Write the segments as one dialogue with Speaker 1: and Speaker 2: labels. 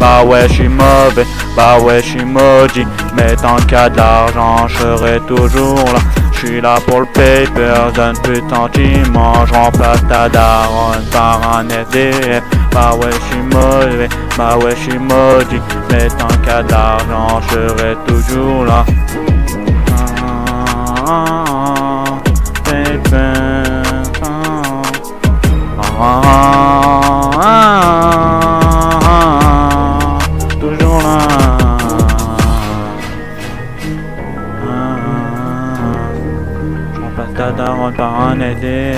Speaker 1: Bah ouais, je suis mauvais, bah ouais, je suis maudit. Mais tant qu'il y a de l'argent, je serai toujours là. Je suis là pour le paper, donne plus de sentiments. Je remplace ta daronne par un SDF. Bah ouais, je suis mauvais, bah ouais, je suis maudit. Mais tant qu'il y a de l'argent, je serai toujours là. Toujours là. Je remplace ta daronne par un SDF.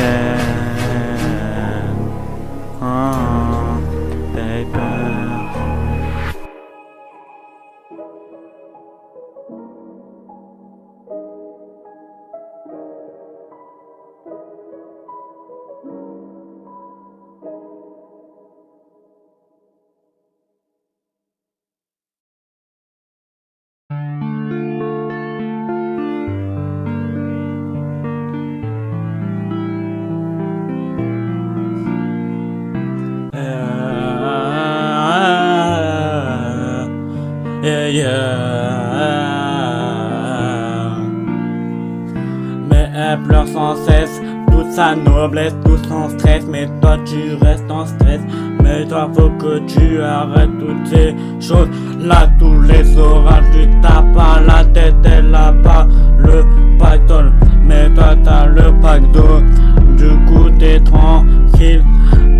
Speaker 1: Mais elle pleure sans cesse, toute sa noblesse, tout son stress. Mais toi tu restes en stress. Mais toi faut que tu arrêtes toutes ces choses là. Tous les orages tu tapes à la tête. Elle a pas le pactole, mais toi t'as le pack d'eau. Du coup t'es tranquille.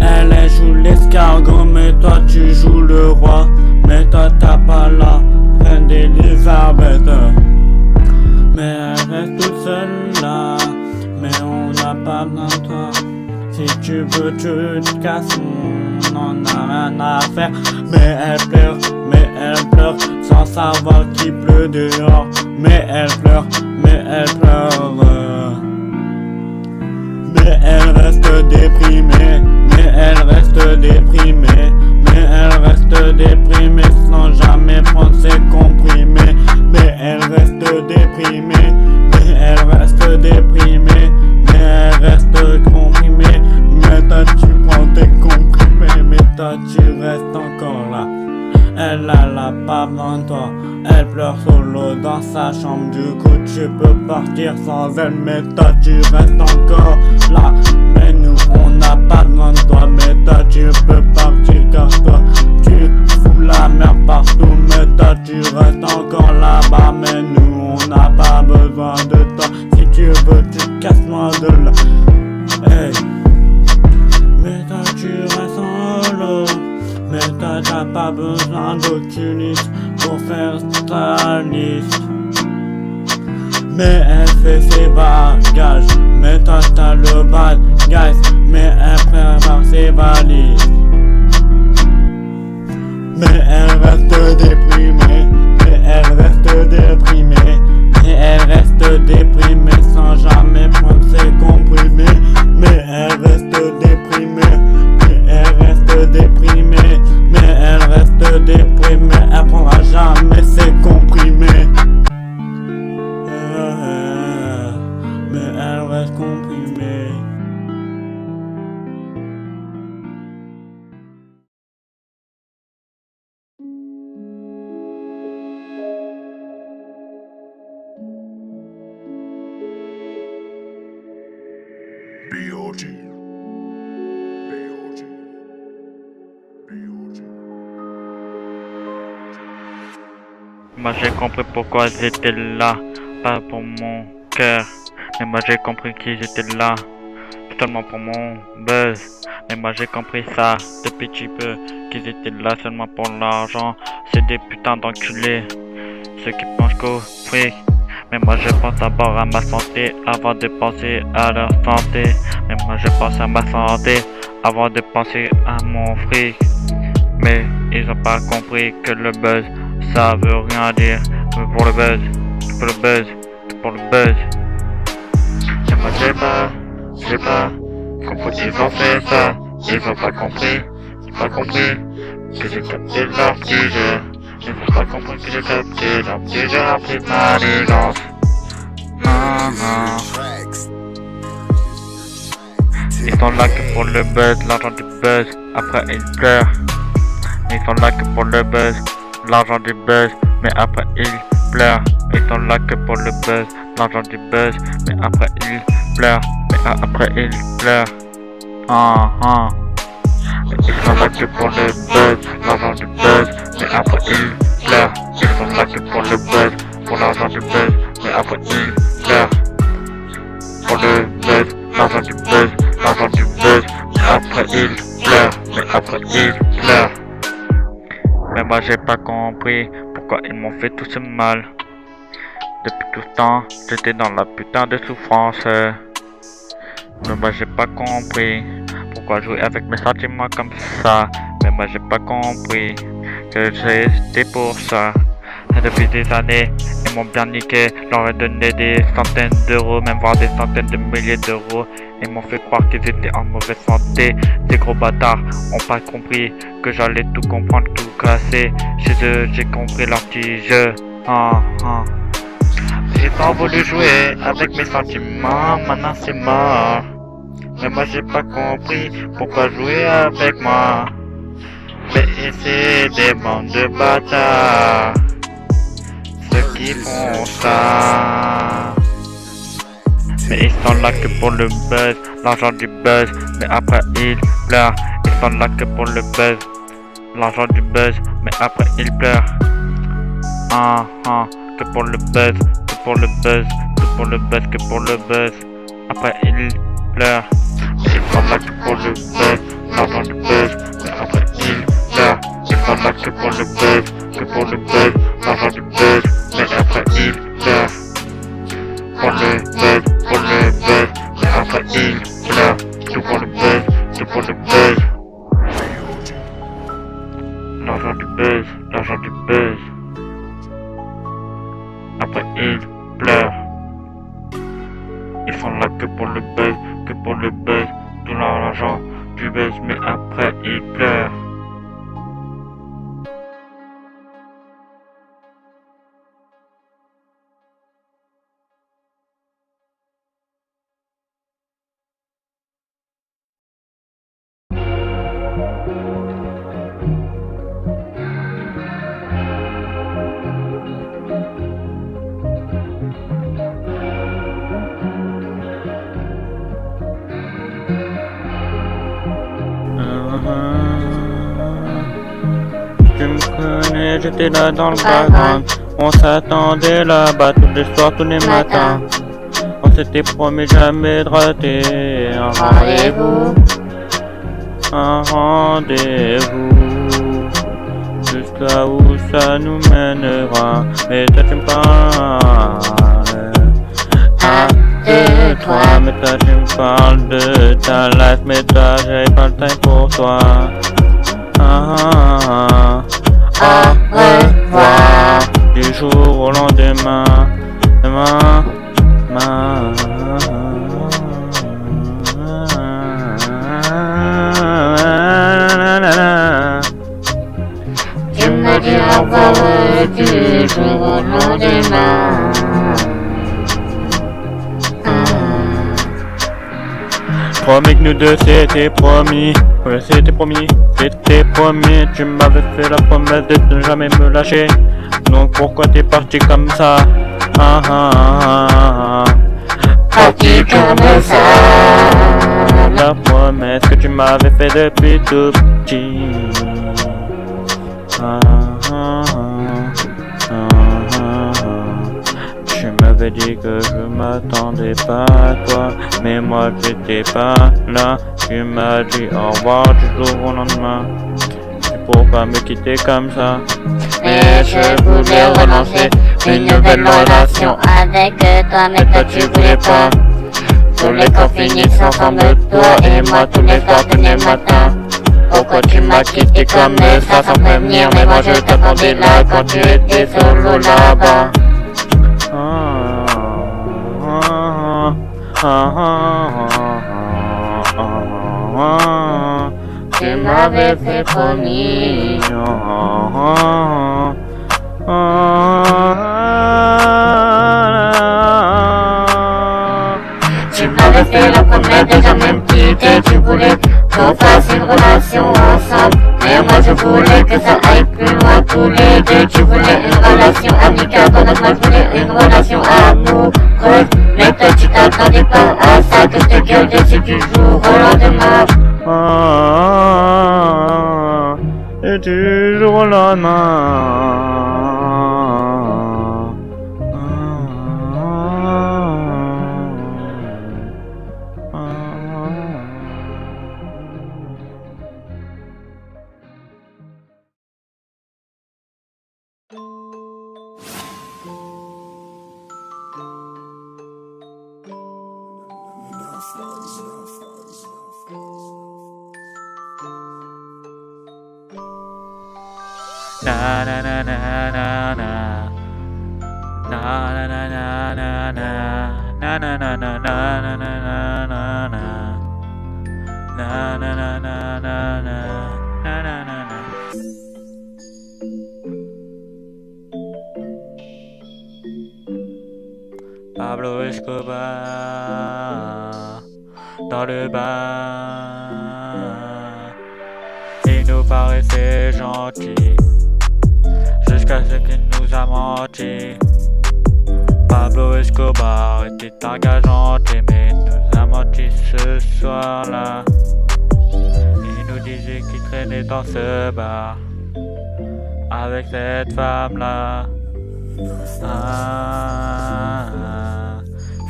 Speaker 1: Elle joue l'escargot, mais toi tu joues le roi. Mais toi t'as pas la reine d'Elisabeth. Mais elle reste toute seule là. Mais on n'a pas besoin de toi. Si tu veux tu te casses, on en a rien à faire. Mais elle pleure sans savoir qu'il pleut dehors. Mais elle pleure. Mais elle reste déprimée. Mais elle reste déprimée. Mais elle reste déprimée sans jamais prendre ses comprimés. Mais elle reste déprimée. Mais elle reste déprimée. Mais elle reste comprimée. Mais toi tu prends tes comprimés. Mais toi tu restes encore là. Elle a pas besoin de toi. Elle pleure solo dans sa chambre. Du coup tu peux partir sans elle. Mais toi tu restes encore là. Mais nous on n'a pas besoin de toi. Mais toi tu peux partir car toi tu fous la merde partout. Mais toi tu restes encore là-bas. Mais nous on n'a pas besoin de toi. Si tu veux tu te casses loin de là. Hey. Mais toi tu restes solo. Mais toi t'as pas besoin d'oculiste pour faire ta liste. Mais elle fait ses bagages. Mais toi t'as le bagage. Mais elle prépare ses valises. Mais elle reste déprimée. Mais elle reste déprimée. Mais elle reste déprimée sans jamais prendre ses comprimés. Mais elle reste déprimée. Mais elle reste déprimée. Mais elle reste déprimée. Elle prendra jamais ses comprimés. Mais elle reste comprimée.
Speaker 2: B.O.G.
Speaker 1: Moi j'ai compris pourquoi ils étaient là, pas pour mon cœur. Mais moi j'ai compris qu'ils étaient là, seulement pour mon buzz. Mais moi j'ai compris ça depuis petit peu, qu'ils étaient là seulement pour l'argent. C'est des putains d'enculés, ceux qui pensent qu'au fric. Mais moi je pense d'abord à ma santé avant de penser à leur santé. Mais moi je pense à ma santé avant de penser à mon fric. Mais ils ont pas compris que le buzz ça veut rien dire. Mais pour le buzz, pour le buzz, pour le buzz. Et moi j'ai pas compris qu'ils ont fait ça. Ils ont pas compris que j'ai capté leur petit jeu. Ils ont pas compris que j'ai capté leur petit jeu, leur petite manigance. Ils sont là que pour le buzz, l'argent du buzz. Après ils pleurent. Ils sont là que pour le buzz, l'argent du buzz, mais après ils pleurent. Ils sont là que pour le buzz, l'argent du buzz, mais après ils pleurent, mais après ils pleurent. Ils sont là que pour le buzz, l'argent du buzz, mais après ils pleurent. Ils sont là que pour le buzz, pour l'argent du buzz, mais après ils pleurent. Pour le buzz, l'argent du buzz, l'argent du buzz, mais après ils pleurent, mais après ils pleurent. Mais moi j'ai pas compris pourquoi ils m'ont fait tout ce mal. Depuis tout ce temps, j'étais dans la putain de souffrance. Mais moi j'ai pas compris pourquoi jouer avec mes sentiments comme ça. Mais moi j'ai pas compris que c'était pour ça. Depuis des années, ils m'ont bien niqué, leur ai donné des centaines d'euros, même voire des centaines de milliers d'euros. Ils m'ont fait croire qu'ils étaient en mauvaise santé. Ces gros bâtards ont pas compris que j'allais tout comprendre, tout casser. Chez eux, j'ai compris leur petit jeu. J'ai pas voulu jouer avec mes sentiments, maintenant c'est mort. Mais moi j'ai pas compris pourquoi jouer avec moi. Mais c'est des bandes de bâtards, ceux qui font ça. Mais ils sont là que pour le buzz, l'argent du buzz, mais après ils pleurent. Ils sont là que pour le buzz, l'argent du buzz, mais après ils pleurent. Que pour le buzz, que pour le buzz, que pour le buzz, que pour le buzz, après ils pleurent. Ils sont là que pour le buzz, l'argent du buzz, mais après ils pleurent. Ils sont là que pour le buzz, que pour le buzz, l'argent du buzz, mais après ils pleurent. Pour le buzz, mais après ils pleurent. Tout pour le buzz, tout pour le buzz. L'argent du buzz, l'argent du buzz. Après ils pleurent. Ils sont là que pour le buzz, tout l'argent du buzz, mais après ils pleurent. Tu me connais, j'étais là dans le background. On s'attendait là-bas tous les soirs, tous les matins. On s'était promis jamais de rater un rendez-vous. Un rendez-vous. Jusqu'à où ça nous mènera. Mais toi tu me parles. De toi, mais toi tu me parles de ta life. Mais toi j'ai pas le temps pour toi. Au revoir. Du jour au lendemain.
Speaker 3: Tu me dis au revoir du jour au lendemain.
Speaker 1: Promis que nous deux c'était promis. Ouais, c'était promis, tu m'avais fait la promesse de ne jamais me lâcher. Donc pourquoi t'es parti comme ça?
Speaker 3: Parti comme ça.
Speaker 1: La promesse que tu m'avais fait depuis tout petit. Tu m'avais dit que je m'attendais pas à toi, mais moi j'étais pas là. Tu m'as dit au revoir du jour au lendemain. C'est pourquoi me quitter comme ça?
Speaker 3: Mais je voulais relancer une nouvelle relation avec toi, mais toi tu voulais pas. Tous les corps finissent ensemble, toi et moi, tous les soirs, tous les matins. Pourquoi tu m'as quitté comme ça sans prévenir? Mais moi je t'attendais là quand tu étais solo là-bas. Tu m'avais fait promis. Tu m'avais fait la promesse de jamais me quitter. Tu voulais qu'on fasse une relation ensemble. Mais moi je voulais que ça aille plus loin tous les deux. Tu voulais une relation amicale pendant que moi je voulais une relation amoureuse. Mais toi tu t'attendais pas à ça, que je te gueule dessus du jour au lendemain.
Speaker 1: Et du jour au lendemain. Na na na na na na. Na na na na na na. Na na na na na na na na na. Na na na na na na. Na na na na. Pablo Escobar dans le bar. Il nous paraissait gentil jusqu'à ce qu'il nous a menti. Pablo Escobar était un gars gentil, mais il nous a menti ce soir-là. Il nous disait qu'il traînait dans ce bar avec cette femme-là.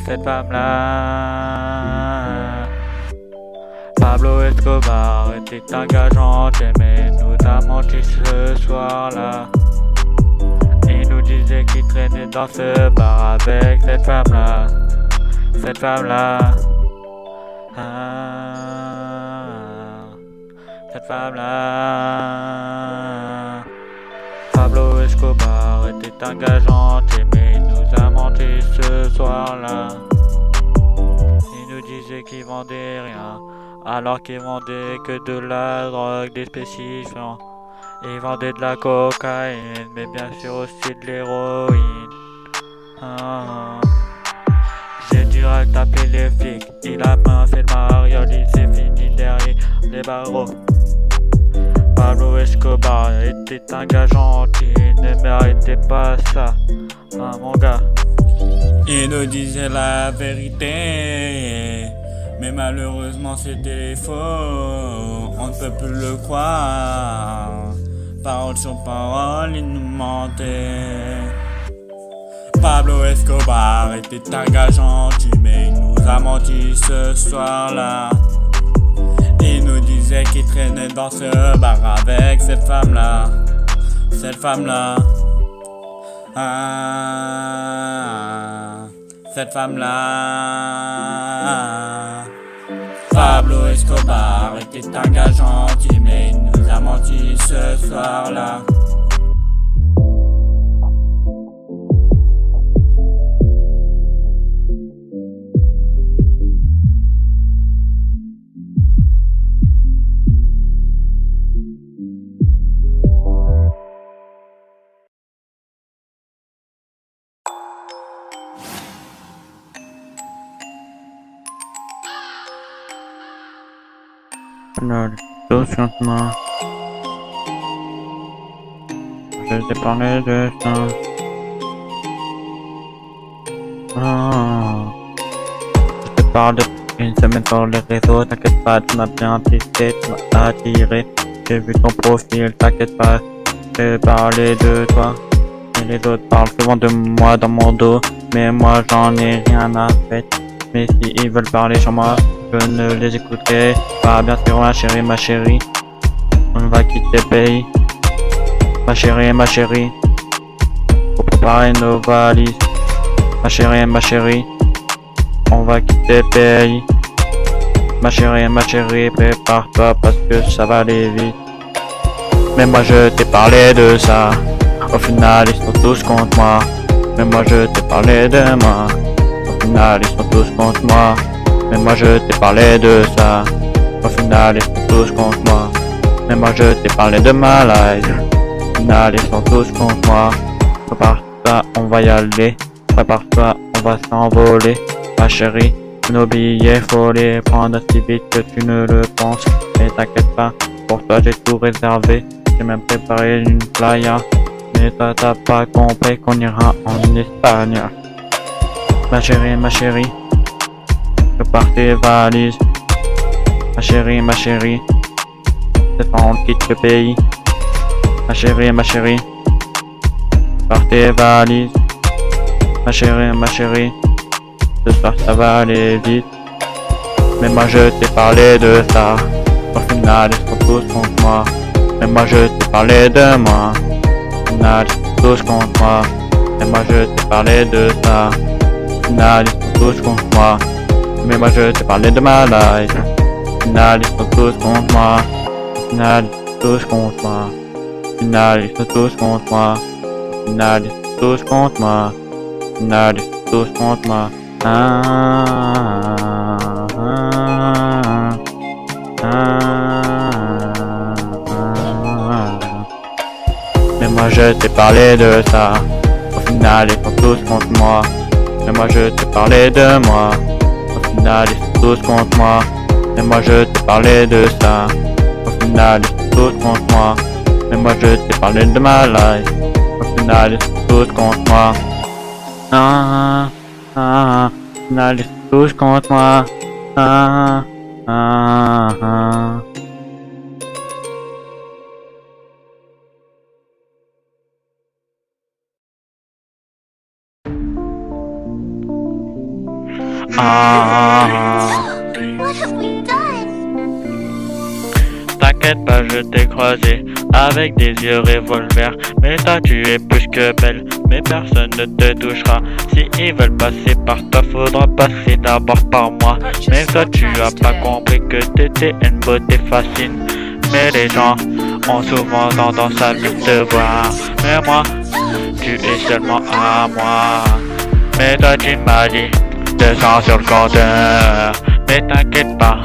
Speaker 1: Cette femme-là. Pablo Escobar était un gars gentil, mais il nous a menti ce soir-là. Il nous disait qu'il traînait dans ce bar avec cette femme-là. Cette femme-là. Cette femme-là. Pablo Escobar était un gars gentil, mais il nous a menti ce soir-là. Il nous disait qu'il vendait rien, alors qu'il vendait que de la drogue, des spécifiants. Il vendait de la cocaïne, mais bien sûr aussi de l'héroïne. J'ai direct appelé les flics, il a pas fait le mariole, il s'est fini derrière les barreaux. Pablo Escobar était un gars gentil, il ne méritait pas ça, mon gars. Il nous disait la vérité, mais malheureusement c'était faux, on ne peut plus le croire. Parole sur parole, il nous mentait. Pablo Escobar était un gars gentil, mais il nous a menti ce soir-là. Il nous disait qu'il traînait dans ce bar avec cette femme-là. Cette femme-là. Cette femme-là. Pablo Escobar était un gars gentil, mais il nous a menti ce soir-là. Doucement, je t'ai parlé de ça. Je te parle de une semaine sur les réseaux, t'inquiète pas, tu m'as bien pissé, tu m'as attiré. J'ai vu ton profil, t'inquiète pas, j'ai parlé de toi. Et les autres parlent souvent de moi dans mon dos, mais moi j'en ai rien à faire. Mais si ils veulent parler sur moi, je ne les écouterai pas. Bien sûr ma chérie, on va quitter le pays. Ma chérie, faut préparer nos valises. Ma chérie, on va quitter le pays. Ma chérie, prépare-toi parce que ça va aller vite. Mais moi je t'ai parlé de ça, au final ils sont tous contre moi. Mais moi je t'ai parlé de moi, au final ils sont tous contre moi. Mais moi je t'ai parlé de ça, au final ils sont tous contre moi. Mais moi je t'ai parlé de ma life, au final ils sont tous contre moi. Prépare-toi, on va y aller, prépare-toi, on va s'envoler. Ma chérie, nos billets faut les prendre aussi vite que tu ne le penses. Mais t'inquiète pas, pour toi j'ai tout réservé. J'ai même préparé une playa. Mais toi t'as pas compris qu'on ira en Espagne. Ma chérie, prépare tes valises. Ma chérie, cette fois on quitte le pays. Ma chérie, prépare tes valises. Ma chérie, ce soir ça va aller vite. Mais moi je t'ai parlé de ça. Au final ils sont tous contre moi. Mais moi je t'ai parlé de moi. Au final ils sont tous contre moi. Mais moi je t'ai parlé de ça. Au final ils sont tous contre moi. Mais moi je t'ai parlé de ma life. Au final ils sont tous contre moi. Au final ils sont tous contre moi. Au final ils sont tous contre moi. Au final ils sont tous contre moi. Au final ils sont tous contre moi. Mais moi je t'ai parlé de ça. Au final ils sont tous contre moi. Mais moi je t'ai parlé de moi. Au final ils sont tous contre moi. Mais moi je t'ai parlé de ça. Au final ils sont tous contre moi. Mais moi je t'ai parlé de ma life. Au final ils sont tous contre moi. Au final ils sont tous contre moi.
Speaker 3: What have we done?
Speaker 1: T'inquiète pas, je t'ai croisé avec des yeux revolver. Mais toi tu es plus que belle, mais personne ne te touchera. Si ils veulent passer par toi, faudra passer d'abord par moi. Mais toi tu as pas compris que t'étais une beauté fascine. Mais les gens ont souvent tendance à vite te voir. Mais moi, tu es seulement à moi. Mais toi tu m'as dit 200 sur le compteur. Mais t'inquiète pas,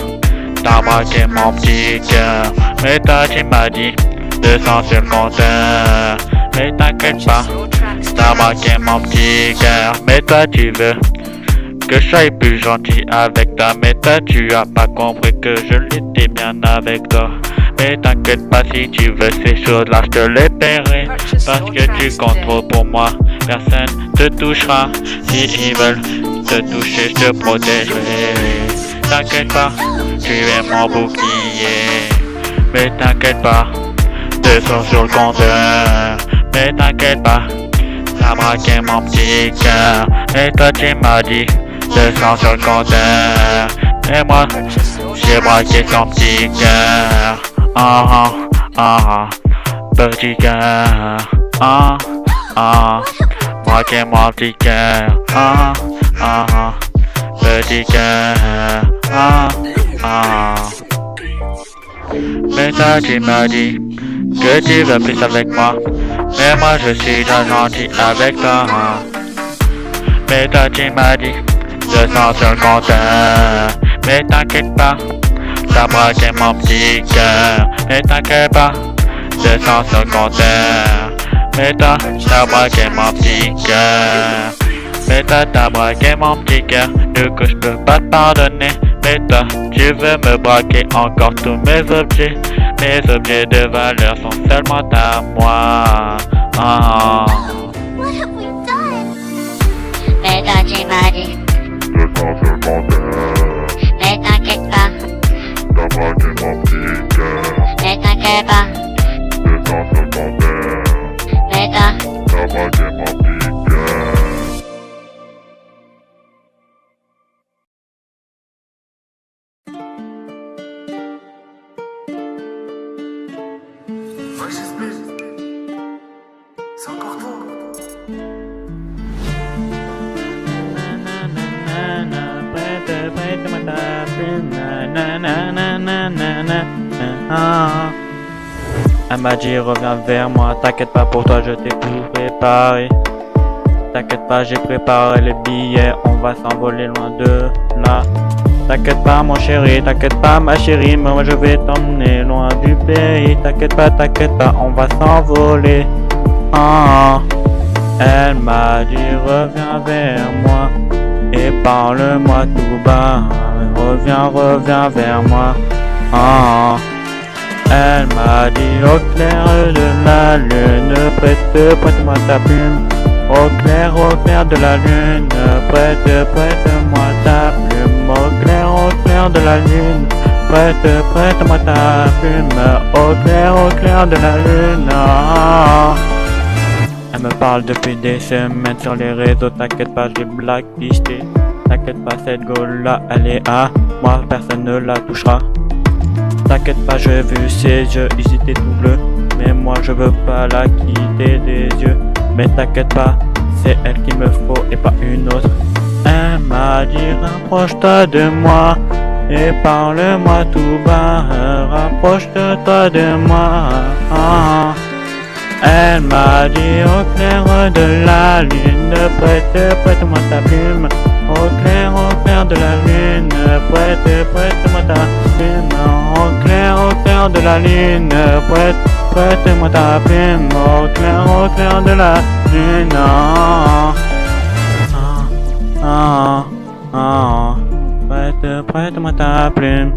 Speaker 1: t'as braqué mon petit cœur. Mais toi tu m'as dit 200 sur le compteur. Mais t'inquiète pas, t'as braqué mon petit cœur. Mais toi tu veux que je sois plus gentil avec toi. Mais toi tu as pas compris que je l'étais bien avec toi. Mais t'inquiète pas, si tu veux ces choses-là, je te les paierai. Parce que tu comptes trop pour moi, personne te touchera. Si ils veulent te toucher, je te protégerai. T'inquiète pas, tu es mon bouclier. Mais t'inquiète pas, 200 sur le compteur. Mais t'inquiète pas, t'as braqué mon petit cœur. Et toi tu m'as dit 200 sur le compteur. Et moi, j'ai braqué ton petit cœur. Petit cœur. Braqué mon petit cœur. Petit cœur. Mais toi tu m'as dit que tu veux plus avec moi. Mais moi je suis déjà gentil avec toi. Mais toi tu m'as dit 200 sur le compteur. Mais t'inquiète pas, t'as braqué mon petit cœur. Mais t'inquiète pas, 200 sur le compteur. Mais toi t'as braqué mon petit cœur. Mais toi t'as braqué mon petit cœur. Du coup je peux pas te pardonner. Mais toi tu veux me braquer encore tous mes objets. Mes objets de valeur sont seulement à moi.
Speaker 3: What have we done? Mais toi tu m'as dit
Speaker 2: 200 sur le compteur.
Speaker 3: mais t'inquiète pas,
Speaker 2: T'as braqué mon petit cœur.
Speaker 3: mais t'inquiète pas,
Speaker 2: 200 sur le compteur.
Speaker 3: mais toi
Speaker 2: T'as braqué mon petit cœur.
Speaker 4: C'est encore toi.
Speaker 1: Elle m'a dit reviens vers moi, t'inquiète pas, pour toi je t'ai tout préparé. T'inquiète pas, j'ai préparé les billets, on va s'envoler loin de là. T'inquiète pas mon chéri, t'inquiète pas ma chérie, moi je vais t'emmener loin du pays. T'inquiète pas, on va s'envoler. Elle m'a dit reviens vers moi et parle-moi tout bas. Reviens vers moi. Elle m'a dit au clair de la lune, prête-moi ta plume. Au clair de la lune, prête-moi ta plume. Au clair de la lune, prête-moi ta plume. Au clair de la lune. Elle me parle depuis des semaines sur les réseaux, t'inquiète pas, j'ai blacklisté. T'inquiète pas, cette go-là, elle est à moi, personne ne la touchera. T'inquiète pas, j'ai vu ses yeux, ils étaient tout bleus. Mais moi je veux pas la quitter des yeux. Mais t'inquiète pas, c'est elle qu'il me faut et pas une autre. Elle m'a dit rapproche-toi de moi et parle-moi tout bas. Rapproche-toi de moi. Elle m'a dit au clair de la lune, prête-moi ta plume. Au clair de la lune, prête-moi ta plume. Au clair de la lune, prête-moi ta plume. Au clair de la lune. Prête-moi ta plume.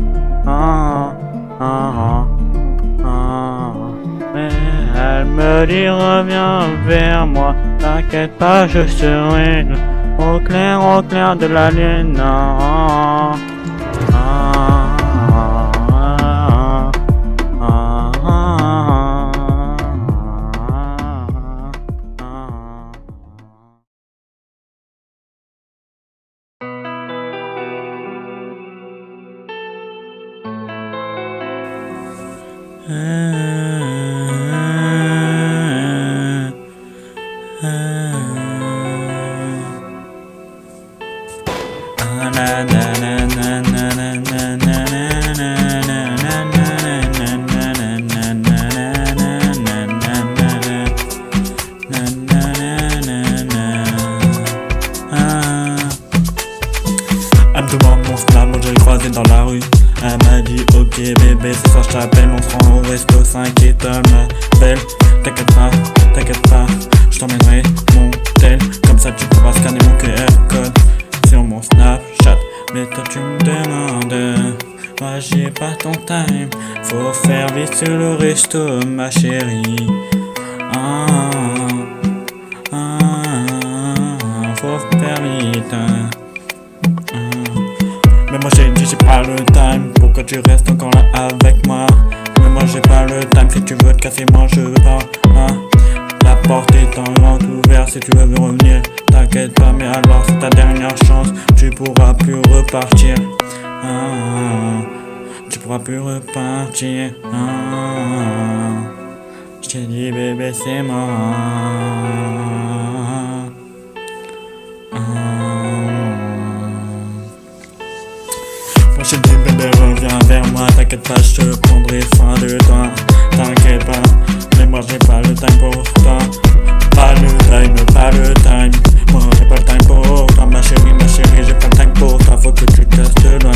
Speaker 1: Mais elle me dit reviens vers moi, t'inquiète pas, je serai là. Au clair de la lune. Elle me demande mon snap, moi je l'ai croisé dans la rue. Elle m'a dit ok bébé, ce soir je t'appelle, on se rend au resto 5 étoiles, ma belle. T'inquiète pas, je t'emmènerai mon tel. Comme ça tu pourras scanner mon QR code sur mon Snapchat. Mais toi tu me demandes, moi j'ai pas ton time. Faut faire vite sur le resto ma chérie. Faut faire vite. Mais moi j'ai pas le time, pourquoi tu restes encore là avec moi? Mais moi j'ai pas le time, si tu veux te casser moi je veux pas. La porte est en grande ouverte si tu veux revenir. T'inquiète pas mais alors c'est ta dernière chance, tu pourras plus repartir. Tu pourras plus repartir. Je t'ai dit bébé c'est mort. Moi j'ai dit bébé reviens vers moi, t'inquiète pas je prendrai soin de toi. T'inquiète pas, mais moi j'ai pas le time pour toi. Pas le time, moi j'ai pas le time pour toi. Ma chérie, j'ai pas le time pour toi, faut que tu te casses de loin.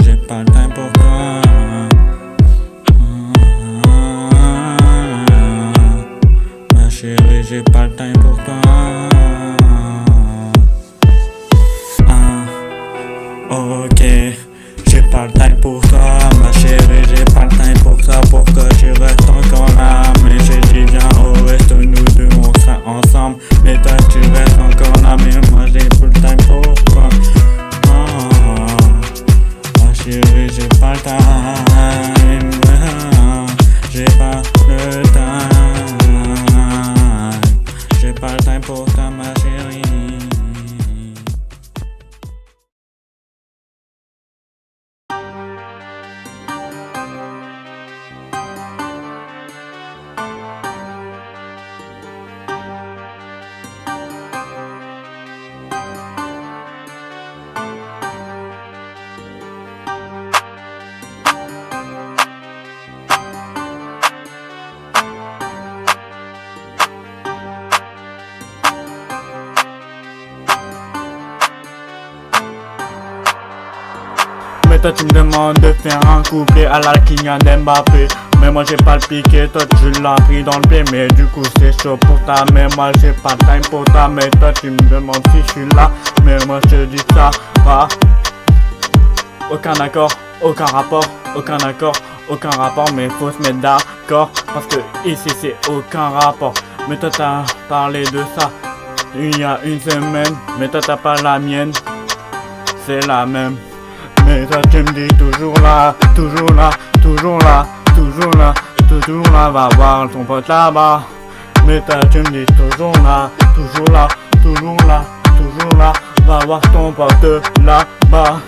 Speaker 1: J'ai pas le time pour toi. Ma chérie, j'ai pas le time pour toi. Ok, j'ai pas le time pour toi, ma chérie, j'ai pas le time pour toi. Pourquoi tu restes encore là? Mais j'ai dit viens au resto, nous deux on sera ensemble. Mais toi tu restes encore là, mais moi j'ai pas le time pour toi. Ma chérie, j'ai pas le time. J'ai pas le time. J'ai pas le time pour toi, ma chérie. Mais toi tu me demandes de faire un couplet à la Kylian Mbappé. Mais moi j'ai pas le piqué, toi tu l'as pris dans le pied. Mais du coup c'est chaud pour ta, mais moi j'ai pas le time pour ta. Mais toi tu me demandes si je suis là, mais moi je te dis ça va. aucun accord, aucun rapport, aucun accord, aucun rapport, mais faut se mettre d'accord, parce que ici c'est aucun rapport. Mais toi t'as parlé de ça il y a une semaine, mais toi t'as pas la mienne, c'est la même. Mais toi tu me dis toujours là, toujours là, toujours là, toujours là, toujours là, va voir ton pote là-bas. Mais toi tu me dis toujours là, toujours là, toujours là, toujours là, va voir ton pote là-bas.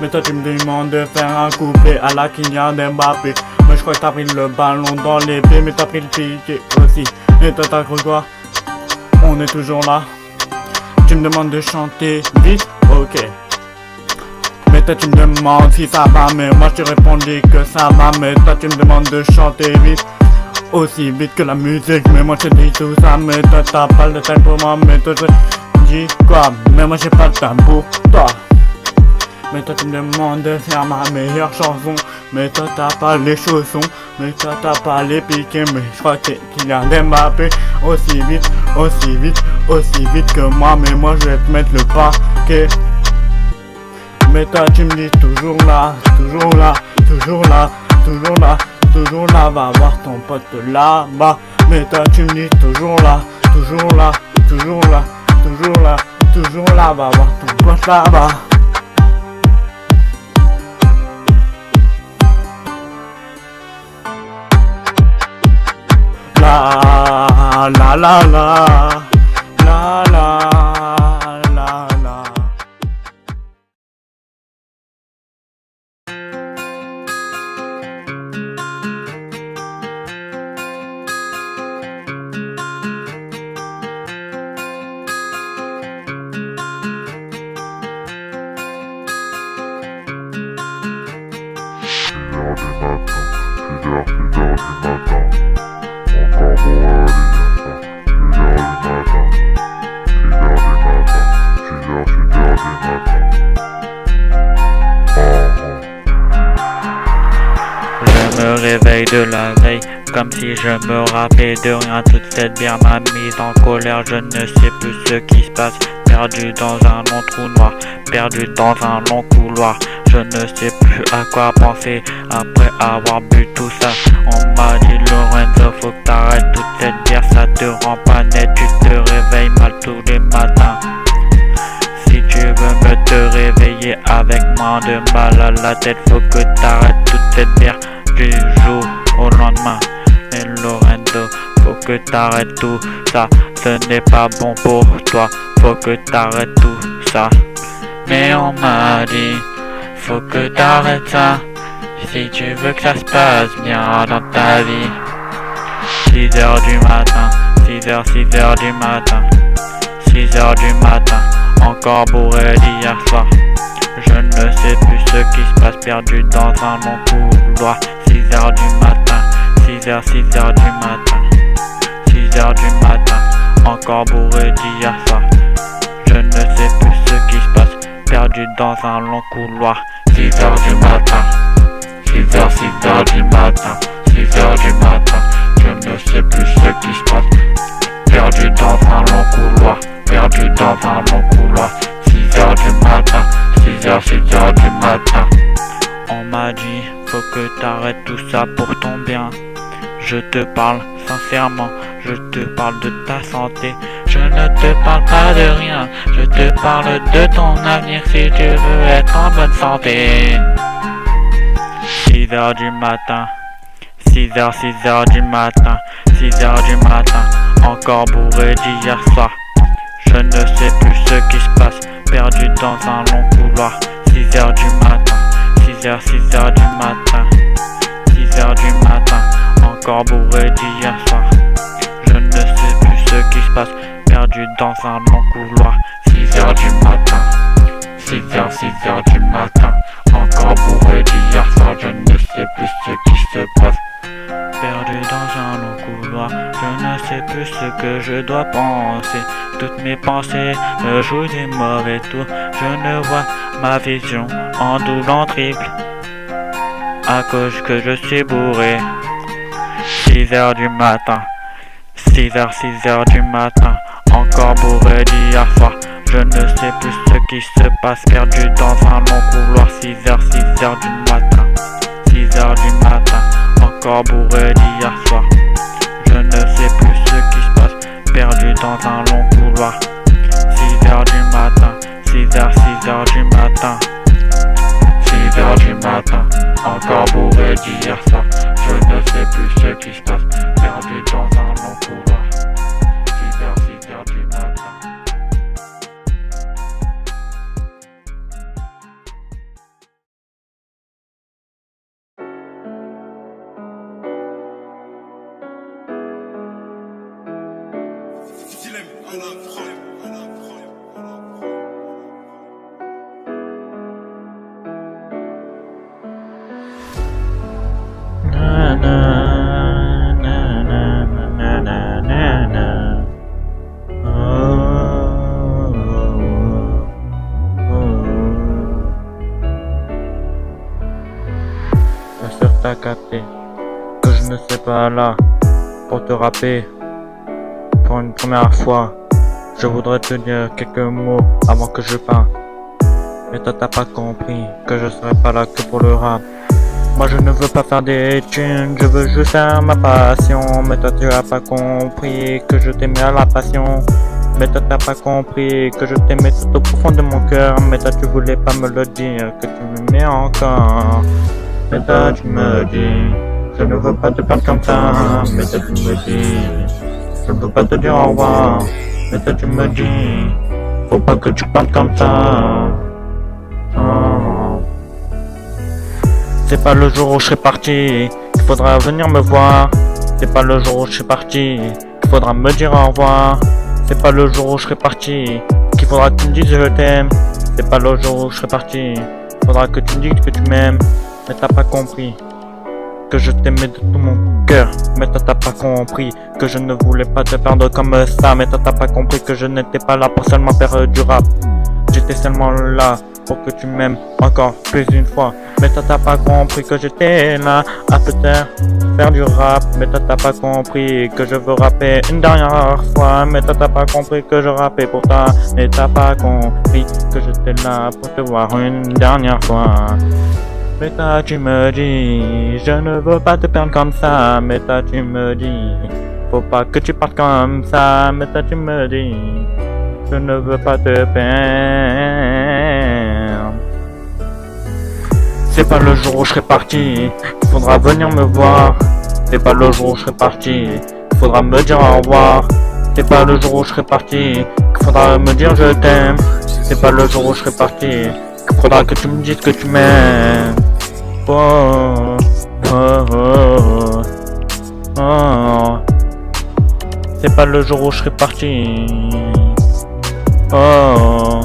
Speaker 1: Mais toi tu me demandes de faire un couplet à la Kylian Mbappé. Mais je crois que t'as pris le ballon dans les pieds, mais t'as pris le piqué aussi. Et toi t'as cru quoi? On est toujours là. Tu me demandes de chanter vite, ok. Mais toi tu me demandes si ça va, mais moi je te répondis que ça va. Mais toi tu me demandes de chanter vite, aussi vite que la musique. Mais moi je te dis tout ça, mais toi t'as pas le temps pour moi. Mais toi je dis quoi? Mais moi j'ai pas le temps pour toi. Mais toi tu me demandes de faire ma meilleure chanson. Mais toi t'as pas les chaussons. Mais toi t'as pas les piquets. Mais je crois que Kylian Mbappé aussi vite, aussi vite, aussi vite que moi. Mais moi je vais te mettre le paquet. Mais toi tu me dis toujours là, toujours là, toujours là, toujours là, toujours là, va voir ton pote là-bas. Mais toi tu me dis toujours là, toujours là, toujours là, toujours là, toujours là, va voir ton pote là-bas. La la la la la la la la. Je me réveille de la veille, comme si je me rappelais de rien. Toute cette bière m'a mise en colère, je ne sais plus ce qui se passe. Perdu dans un long trou noir, perdu dans un long couloir. Je ne sais plus à quoi penser après avoir bu tout ça. On m'a dit Lorenzo, faut que t'arrêtes toute cette bière, ça te rend pas net. Tu te réveilles mal tous les matins. Si tu veux me te réveiller avec moins de mal à la tête, faut que t'arrêtes toute cette bière du jour au lendemain. Et Lorenzo, faut que t'arrêtes tout ça, ce n'est pas bon pour toi. Faut que t'arrêtes tout ça. Mais on m'a dit, faut que t'arrêtes ça, si tu veux que ça se passe bien dans ta vie. 6h du matin, 6h du matin, 6h du matin, encore bourré d'hier soir. Je ne sais plus ce qui se passe, perdu dans un long couloir. 6h du matin, 6h du matin, 6h du matin, encore bourré d'hier soir. Je ne sais plus ce qui se passe, perdu dans un long couloir. 6h du matin, 6h du matin, 6h du matin, je ne sais plus ce qui se passe, perdu dans un long couloir, perdu dans un long couloir. 6h du matin, 6h du matin. On m'a dit, faut que t'arrêtes tout ça pour ton bien. Je te parle sincèrement, je te parle de ta santé. Je ne te parle pas de rien, je te parle de ton avenir si tu veux être en bonne santé. 6h du matin, 6h du matin, 6h du matin, encore bourré d'hier soir. Je ne sais plus ce qui se passe, perdu dans un long couloir. 6h du matin, 6h du matin, 6h du matin, encore bourré d'hier soir. Je ne sais plus ce qui se passe, perdu dans un long couloir. 6h du matin, 6h du matin, encore bourré d'hier soir. Je ne sais plus ce qui se passe, perdu dans un long couloir. Je ne sais plus ce que je dois penser. Toutes mes pensées me jouent des mauvais tours. Je ne vois ma vision en double, en triple, à cause que je suis bourré. 6h du matin, 6h du matin, encore bourré d'hier soir. Je ne sais plus ce qui se passe, perdu dans un long couloir. 6h du matin, 6h du matin, encore bourré d'hier soir. Je ne sais plus ce qui se passe, perdu dans un long couloir. 6h du matin, 6h du matin, 6h du matin, encore bourré d'hier soir. Je ne sais plus ce qui se passe, perdu dans un long couloir. 6h du matin. Bien sûr t'as capté que je ne sais pas là pour te rapper. Pour une première fois, je voudrais te dire quelques mots avant que je parte. Mais toi t'as pas compris que je serai pas là que pour le rap. Moi je ne veux pas faire des thunes, je veux juste faire ma passion. Mais toi tu as pas compris que je t'aimais à la passion. Mais toi t'as pas compris que je t'aimais tout au profond de mon cœur. Mais toi tu voulais pas me le dire, que tu m'aimais encore. Mais toi tu me dis, je ne veux pas te perdre comme ça. Mais toi tu me dis, je ne veux pas te dire au revoir. Mais toi tu me dis, faut pas que tu partes comme ça. Oh. C'est pas le jour où je serai parti qu'il faudra venir me voir. C'est pas le jour où je suis parti qu'il faudra me dire au revoir. C'est pas le jour où je serai parti qu'il faudra que tu me dises je t'aime. C'est pas le jour où je serai parti qu'il faudra que tu me dises que tu m'aimes. Mais t'as pas compris que je t'aimais de tout mon cœur. Mais toi t'as pas compris que je ne voulais pas te perdre comme ça. Mais toi t'as pas compris que je n'étais pas là pour seulement faire du rap. J'étais seulement là pour que tu m'aimes encore plus une fois. Mais toi t'as pas compris que j'étais là à peut-être faire du rap. Mais toi t'as pas compris que je veux rapper une dernière fois. Mais toi t'as pas compris que je rappais pour toi. Mais t'as pas compris que j'étais là pour te voir une dernière fois. Mais toi tu me dis, je ne veux pas te perdre comme ça. Mais toi tu me dis, faut pas que tu partes comme ça. Mais toi tu me dis, je ne veux pas te perdre. C'est pas le jour où je serai parti qu'il faudra venir me voir. C'est pas le jour où je serai parti qu'il faudra me dire au revoir. C'est pas le jour où je serai parti qu'il faudra me dire je t'aime. C'est pas le jour où je serai parti qu'il faudra que tu me dises que tu m'aimes. Oh, oh, oh, oh. C'est pas le jour où je serai parti. Oh,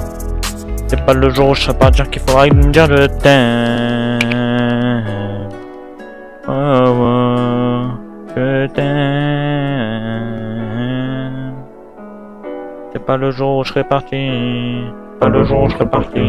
Speaker 1: c'est pas le jour où je serai parti qu'il faudra me dire je t'aime. Oh, oh, je t'aime. C'est pas le jour où je serai parti. Pas le jour où je serai parti.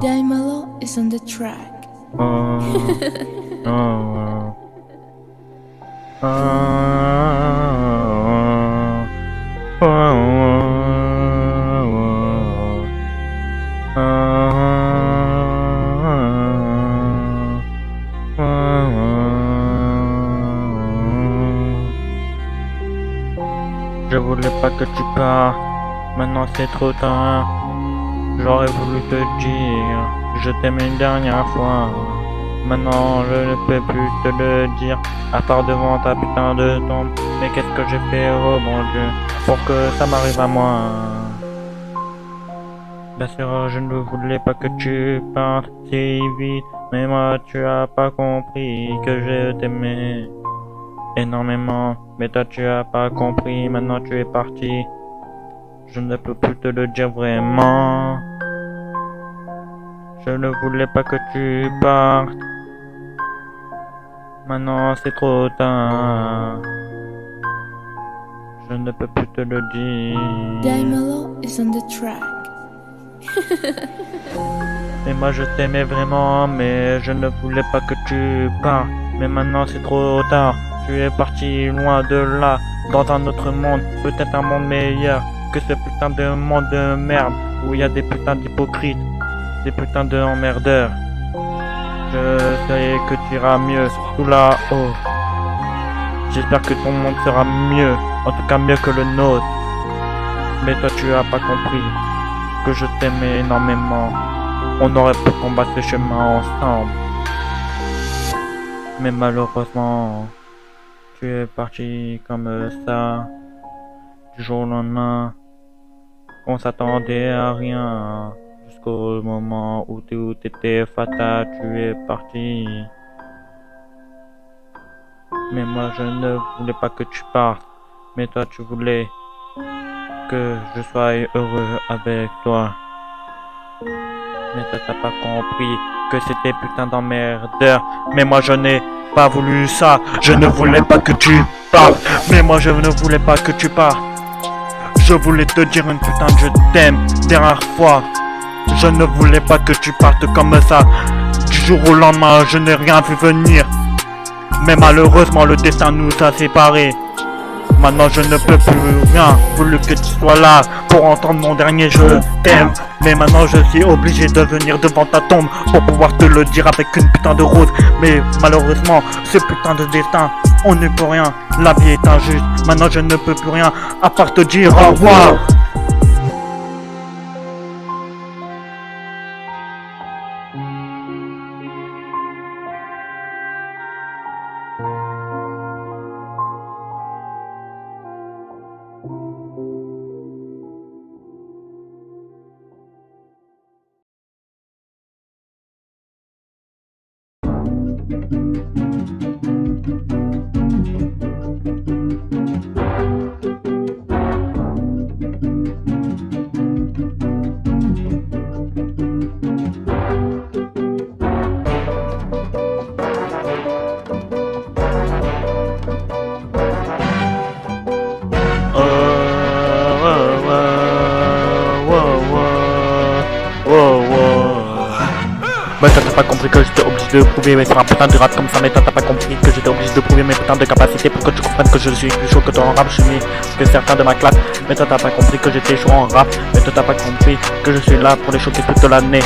Speaker 4: Daimalo is on the track.
Speaker 1: Je voulais pas que tu partes, maintenant c'est trop tard. J'aurais voulu te dire, je t'aime une dernière fois. Maintenant je ne peux plus te le dire, à part devant ta putain de tombe. Mais qu'est-ce que j'ai fait, oh mon Dieu, pour que ça m'arrive à moi? Bien sûr je ne voulais pas que tu partes si vite, mais moi tu as pas compris que je t'aimais énormément. Mais toi tu as pas compris, maintenant tu es parti. Je ne peux plus te le dire vraiment. Je ne voulais pas que tu partes. Maintenant c'est trop tard. Je ne peux plus te le dire.
Speaker 4: Daimalo is on the track.
Speaker 1: Et moi je t'aimais vraiment, mais je ne voulais pas que tu partes. Mais maintenant c'est trop tard. Tu es parti loin de là, dans un autre monde, peut-être un monde meilleur que ce putain de monde de merde où il y a des putains d'hypocrites, des putains de emmerdeurs. Je sais que tu iras mieux tout là-haut. J'espère que ton monde sera mieux, en tout cas mieux que le nôtre. Mais toi tu as pas compris que je t'aimais énormément. On aurait pu combattre ce chemin ensemble. Mais malheureusement, tu es parti comme ça, du jour au lendemain. On s'attendait à rien, jusqu'au moment où tout était fatal, tu es parti. Mais moi je ne voulais pas que tu partes, mais toi tu voulais que je sois heureux avec toi. Mais toi t'as pas compris que c'était putain d'emmerdeur. Mais moi je n'ai pas voulu ça. Je ne voulais pas que tu partes. Mais moi je ne voulais pas que tu partes. Je voulais te dire une putain de je t'aime dernière fois. Je ne voulais pas que tu partes comme ça. Du jour au lendemain je n'ai rien vu venir. Mais malheureusement le destin nous a séparés. Maintenant je ne peux plus rien, voulu que tu sois là pour entendre mon dernier je t'aime. Mais maintenant je suis obligé de venir devant ta tombe pour pouvoir te le dire avec une putain de rose. Mais malheureusement ce putain de destin, on ne peut rien, la vie est injuste. Maintenant je ne peux plus rien à part te dire au revoir. Mais toi t'as pas compris que j'étais obligé de prouver mais sur un putain de rap comme ça. Mais toi t'as pas compris que j'étais obligé de prouver mes putains de capacités pour que tu comprennes que je suis plus chaud que toi en rap. Je suis mieux que certains de ma classe. Mais toi t'as pas compris que j'étais chaud en rap. Mais toi t'as pas compris que je suis là pour les choquer toute l'année.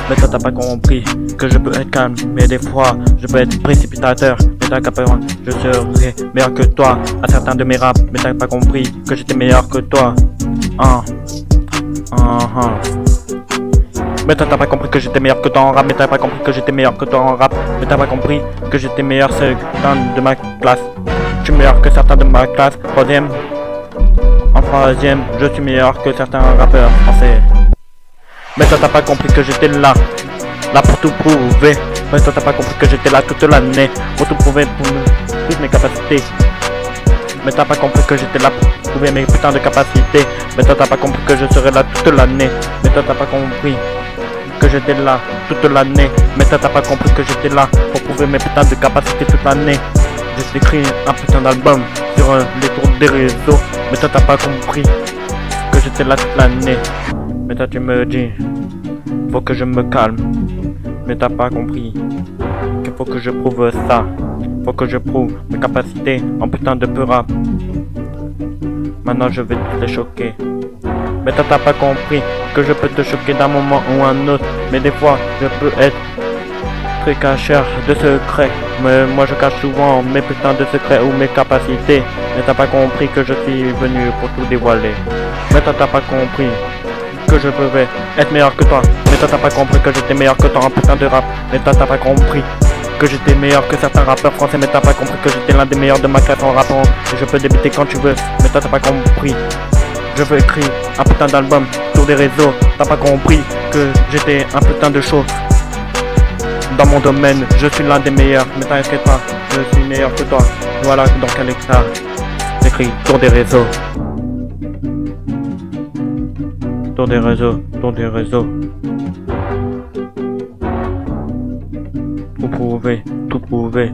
Speaker 1: Mais toi t'as pas compris que je peux être calme, mais des fois je peux être précipitateur. Mais t'as pas compris, je serai meilleur que toi à certains de mes raps. Mais t'as pas compris que j'étais meilleur que toi. Mais toi t'as pas compris que j'étais meilleur que toi en rap. Mais t'as pas compris que j'étais meilleur que toi en rap. Mais t'as pas compris que j'étais meilleur que certains de ma classe. Je suis meilleur que certains de ma classe. En troisième, je suis meilleur que certains rappeurs français. Mais toi t'as pas compris que j'étais là pour tout prouver. Mais toi t'as pas compris que j'étais là toute l'année pour tout prouver, pour toutes mes capacités. Mais t'as pas compris que j'étais là pour prouver mes putains de capacités. Mais toi t'as pas compris que je serais là toute l'année. Mais toi t'as pas compris que j'étais là toute l'année. Mais toi t'as pas compris que j'étais là pour prouver mes putains de capacités toute l'année. J'ai écrit un putain d'album sur les tours des réseaux. Mais toi t'as pas compris que j'étais là toute l'année. Mais toi tu me dis, faut que je me calme. Mais t'as pas compris qu'il faut que je prouve ça. Faut que je prouve mes capacités en putain de peu rap. Maintenant je vais tous les choquer. Mais toi t'as pas compris que je peux te choquer d'un moment ou un autre. Mais des fois je peux être très cacheur de secrets. Mais moi je cache souvent mes putains de secrets ou mes capacités. Mais t'as pas compris que je suis venu pour tout dévoiler. Mais toi t'as pas compris que je pouvais être meilleur que toi. Mais toi t'as pas compris que j'étais meilleur que toi en putain de rap. Mais toi t'as pas compris que j'étais meilleur que certains rappeurs français. Mais t'as pas compris que j'étais l'un des meilleurs de ma classe en rappant. Et je peux débuter quand tu veux. Mais toi t'as pas compris. Je veux écrire un putain d'album sur des réseaux. T'as pas compris que j'étais un putain de show. Dans mon domaine, je suis l'un des meilleurs. Mais t'inquiète pas, je suis meilleur que toi. Voilà dans quel état écrit dans des réseaux. Dans des réseaux, dans des réseaux. Tout prouver, tout prouver.